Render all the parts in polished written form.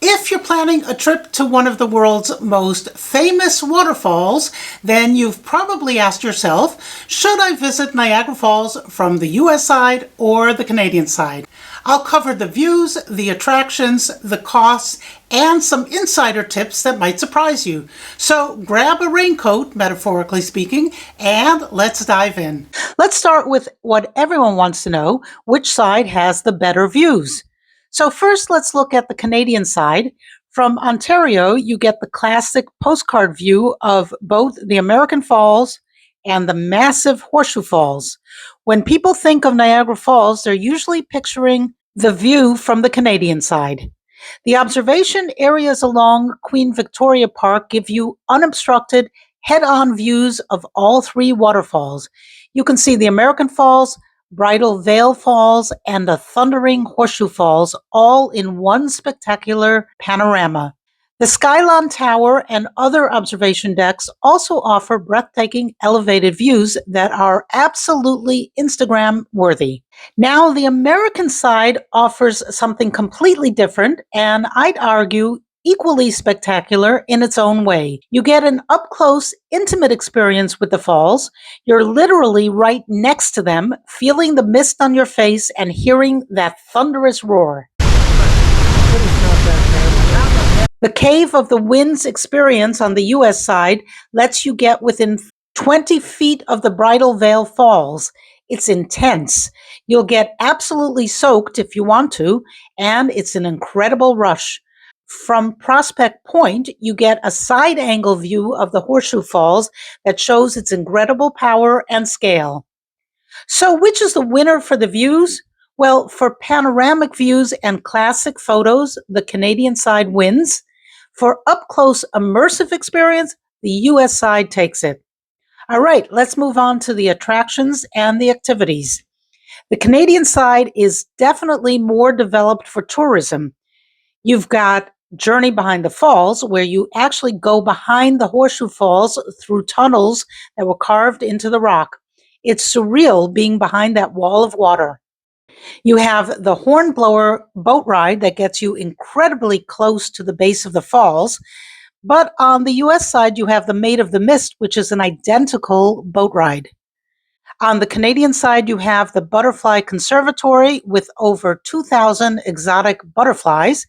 If you're planning a trip to one of the world's most famous waterfalls, then you've probably asked yourself, should I visit Niagara Falls from the US side or the Canadian side? I'll cover the views, the attractions, the costs, and some insider tips that might surprise you. So grab a raincoat, metaphorically speaking, and let's dive in. Let's start with what everyone wants to know, which side has the better views. So first, let's look at the Canadian side. From Ontario, you get the classic postcard view of both the American Falls and the massive Horseshoe Falls. When people think of Niagara Falls, they're usually picturing the view from the Canadian side. The observation areas along Queen Victoria Park give you unobstructed, head-on views of all three waterfalls. You can see the American Falls, Bridal Veil Falls, and the thundering Horseshoe Falls, all in one spectacular panorama. The Skylon Tower and other observation decks also offer breathtaking elevated views that are absolutely Instagram worthy. Now, the American side offers something completely different, and I'd argue equally spectacular in its own way. You get an up-close, intimate experience with the falls. You're literally right next to them, feeling the mist on your face and hearing that thunderous roar. The Cave of the Winds experience on the US side lets you get within 20 feet of the Bridal Veil Falls. It's intense. You'll get absolutely soaked if you want to, and it's an incredible rush. From Prospect Point, you get a side angle view of the Horseshoe Falls that shows its incredible power and scale. So which is the winner for the views? Well, for panoramic views and classic photos, the Canadian side wins. For up-close immersive experience, the US side takes it. All right, let's move on to the attractions and the activities. The Canadian side is definitely more developed for tourism. You've got Journey Behind the Falls, where you actually go behind the Horseshoe Falls through tunnels that were carved into the rock. It's surreal being behind that wall of water. You have the Hornblower boat ride that gets you incredibly close to the base of the falls. But on the US side, you have the Maid of the Mist, which is an identical boat ride. On the Canadian side, you have the Butterfly Conservatory with over 2,000 exotic butterflies,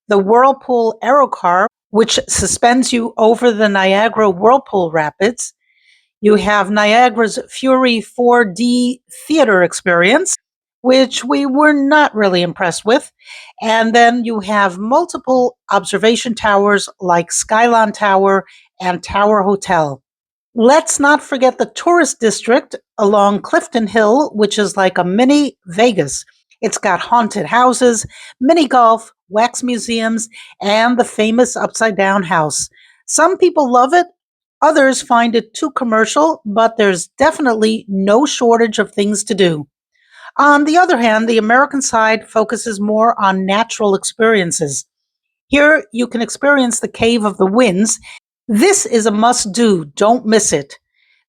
the Whirlpool Aerocar, which suspends you over the Niagara Whirlpool Rapids. You have Niagara's Fury 4D theater experience, which we were not really impressed with. And then you have multiple observation towers like Skylon Tower and Tower Hotel. Let's not forget the tourist district along Clifton Hill, which is like a mini Vegas. It's got haunted houses, mini golf, wax museums, and the famous Upside Down House. Some people love it. Others find it too commercial, but there's definitely no shortage of things to do. On the other hand, the American side focuses more on natural experiences. Here, you can experience the Cave of the Winds. This is a must-do. Don't miss it.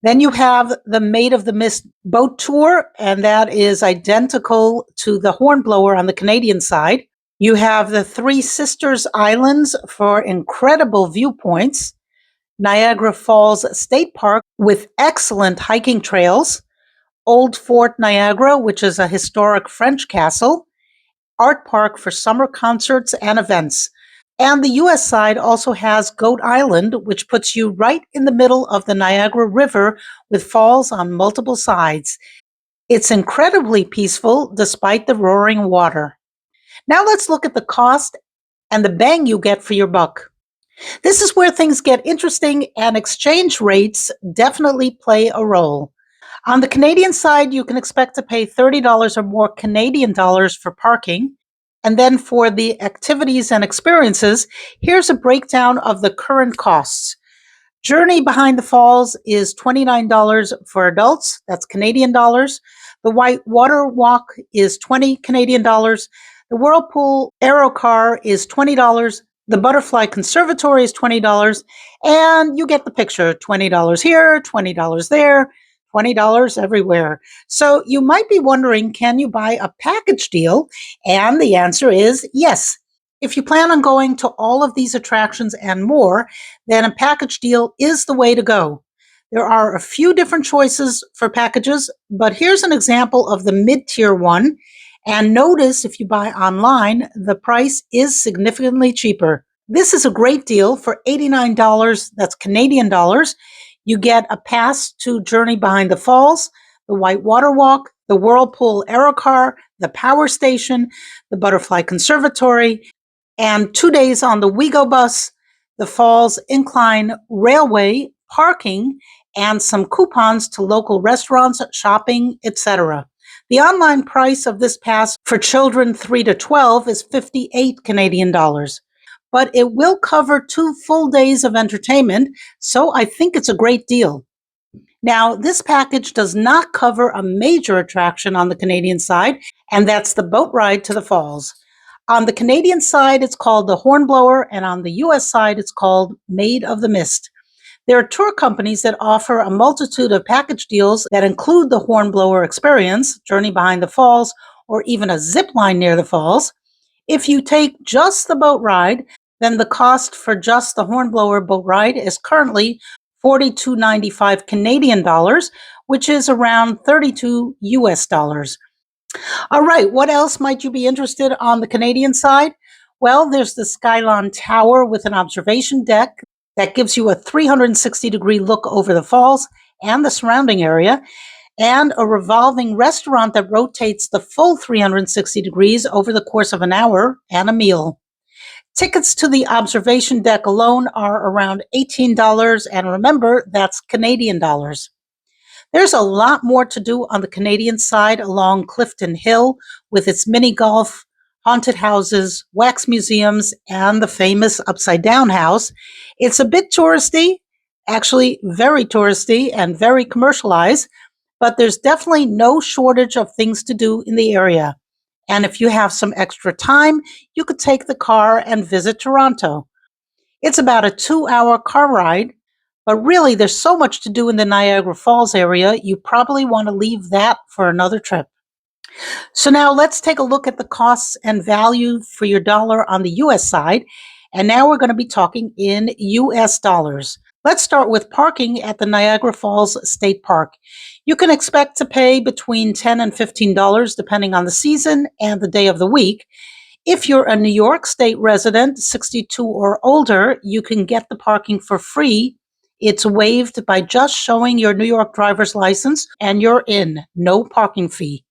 Then you have the Maid of the Mist boat tour, and that is identical to the Hornblower on the Canadian side. You have the Three Sisters Islands for incredible viewpoints, Niagara Falls State Park with excellent hiking trails, Old Fort Niagara, which is a historic French castle, Art Park for summer concerts and events. And the US side also has Goat Island, which puts you right in the middle of the Niagara River with falls on multiple sides. It's incredibly peaceful despite the roaring water. Now let's look at the cost and the bang you get for your buck. This is where things get interesting, and exchange rates definitely play a role. On the Canadian side, you can expect to pay $30 or more Canadian dollars for parking. And then for the activities and experiences, here's a breakdown of the current costs. Journey Behind the Falls is $29 for adults. That's Canadian dollars. The White Water Walk is 20 Canadian dollars. The Whirlpool Aerocar is $20. The Butterfly Conservatory is $20. And you get the picture. $20 here, $20 there. $20 everywhere. So you might be wondering, can you buy a package deal? And the answer is yes. If you plan on going to all of these attractions and more, then a package deal is the way to go. There are a few different choices for packages, but here's an example of the mid-tier one. And notice if you buy online, the price is significantly cheaper. This is a great deal for $89, that's Canadian dollars. You get a pass to Journey Behind the Falls, the White Water Walk, the Whirlpool Aerocar, the Power Station, the Butterfly Conservatory, and 2 days on the WeGo bus, the Falls Incline Railway, parking, and some coupons to local restaurants, shopping, etc. The online price of this pass for children 3 to 12 is 58 Canadian dollars. But it will cover 2 full days of entertainment, so I think it's a great deal. Now, this package does not cover a major attraction on the Canadian side, and that's the boat ride to the falls. On the Canadian side, it's called the Hornblower, and on the US side, it's called Maid of the Mist. There are tour companies that offer a multitude of package deals that include the Hornblower experience, Journey Behind the Falls, or even a zip line near the falls. If you take just the boat ride, then the cost for just the Hornblower boat ride is currently $42.95 Canadian dollars, which is around 32 US dollars. All right, what else might you be interested on the Canadian side? Well, there's the Skylon Tower with an observation deck that gives you a 360-degree look over the falls and the surrounding area, and a revolving restaurant that rotates the full 360 degrees over the course of an hour, and a meal. Tickets to the observation deck alone are around $18, and remember, that's Canadian dollars. There's a lot more to do on the Canadian side along Clifton Hill with its mini golf, haunted houses, wax museums, and the famous Upside Down House. It's a bit touristy, actually very touristy and very commercialized, but there's definitely no shortage of things to do in the area. And if you have some extra time, you could take the car and visit Toronto. It's about a 2-hour car ride, but really there's so much to do in the Niagara Falls area, you probably want to leave that for another trip. So now let's take a look at the costs and value for your dollar on the US side. And now we're going to be talking in US dollars. Let's start with parking at the Niagara Falls State Park. You can expect to pay between $10 and $15 depending on the season and the day of the week. If you're a New York State resident, 62 or older, you can get the parking for free. It's waived by just showing your New York driver's license and you're in. No parking fee.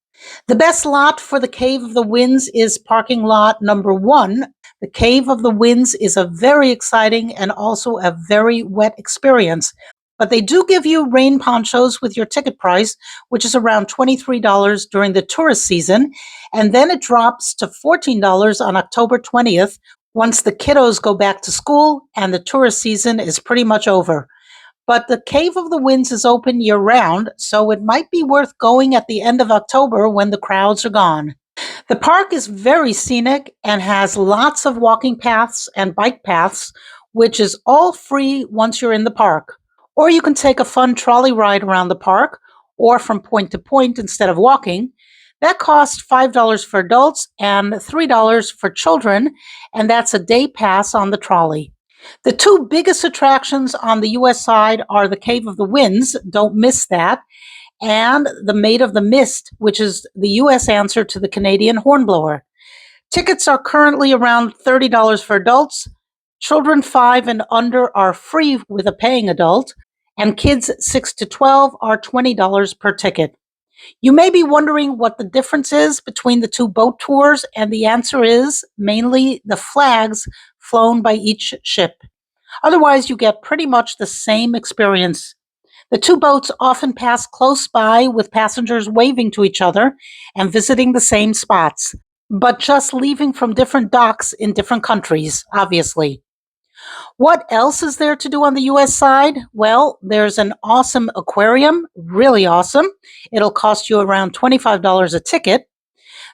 The best lot for the Cave of the Winds is parking lot number 1. The Cave of the Winds is a very exciting and also a very wet experience. But they do give you rain ponchos with your ticket price, which is around $23 during the tourist season. And then it drops to $14 on October 20th once the kiddos go back to school and the tourist season is pretty much over. But the Cave of the Winds is open year-round, so it might be worth going at the end of October when the crowds are gone. The park is very scenic and has lots of walking paths and bike paths, which is all free once you're in the park. Or you can take a fun trolley ride around the park, or from point to point instead of walking. That costs $5 for adults and $3 for children, and that's a day pass on the trolley. The 2 biggest attractions on the US side are the Cave of the Winds, don't miss that, and the Maid of the Mist, which is the US answer to the Canadian Hornblower. Tickets are currently around $30 for adults. Children 5 and under are free with a paying adult, and kids 6 to 12 are $20 per ticket. You may be wondering what the difference is between the 2 boat tours, and the answer is mainly the flags flown by each ship. Otherwise, you get pretty much the same experience. The 2 boats often pass close by with passengers waving to each other and visiting the same spots, but just leaving from different docks in different countries, obviously. What else is there to do on the US side? Well, there's an awesome aquarium, really awesome. It'll cost you around $25 a ticket.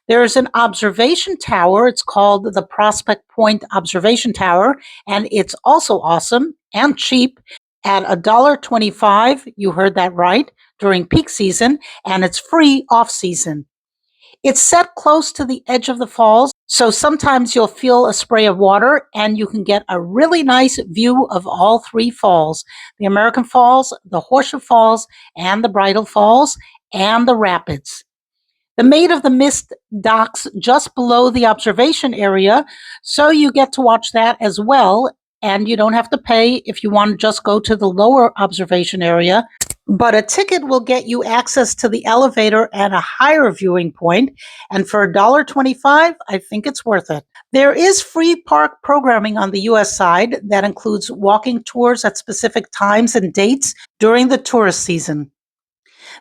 There's an observation tower. It's called the Prospect Point Observation Tower, and it's also awesome and cheap at $1.25. You heard that right, during peak season, and it's free off season. It's set close to the edge of the falls, So sometimes you'll feel a spray of water and you can get a really nice view of all three falls: the American Falls, the Horseshoe Falls, and the Bridal Falls, and the Rapids. The Maid of the Mist docks just below the observation area, so you get to watch that as well. And you don't have to pay if you want to just go to the lower observation area. But a ticket will get you access to the elevator and a higher viewing point. And for $1.25, I think it's worth it. There is free park programming on the US side that includes walking tours at specific times and dates during the tourist season.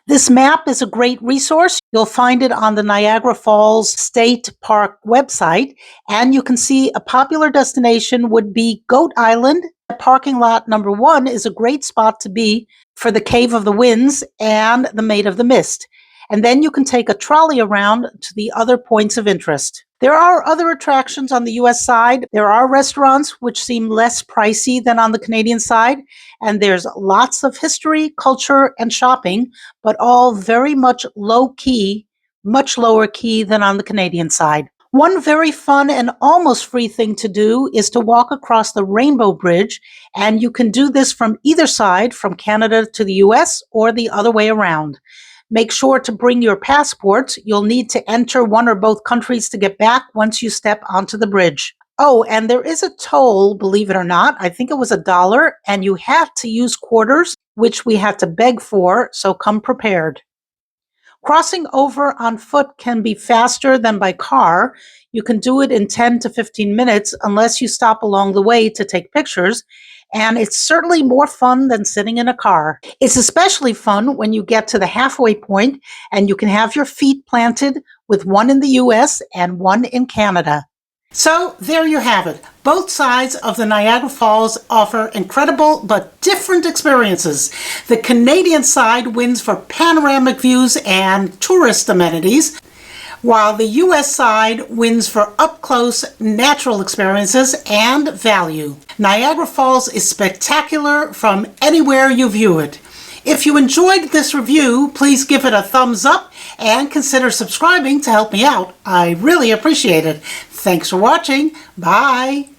This map is a great resource. You'll find it on the Niagara Falls State Park website, and you can see a popular destination would be Goat Island. Parking lot number 1 is a great spot to be for the Cave of the Winds and the Maid of the Mist. And then you can take a trolley around to the other points of interest. There are other attractions on the US side. There are restaurants which seem less pricey than on the Canadian side, and there's lots of history, culture, and shopping, but all very much low key, much lower key than on the Canadian side. One very fun and almost free thing to do is to walk across the Rainbow Bridge, and you can do this from either side, from Canada to the US or the other way around. Make sure to bring your passports. You'll need to enter one or both countries to get back once you step onto the bridge. Oh, and there is a toll, believe it or not. I think it was $1, and you have to use quarters, which we had to beg for, so come prepared. Crossing over on foot can be faster than by car. You can do it in 10 to 15 minutes unless you stop along the way to take pictures. And it's certainly more fun than sitting in a car. It's especially fun when you get to the halfway point and you can have your feet planted with one in the US and one in Canada. So there you have it. Both sides of the Niagara Falls offer incredible but different experiences. The Canadian side wins for panoramic views and tourist amenities, while the US side wins for up-close natural experiences and value. Niagara Falls is spectacular from anywhere you view it. If you enjoyed this review, please give it a thumbs up and consider subscribing to help me out. I really appreciate it. Thanks for watching. Bye.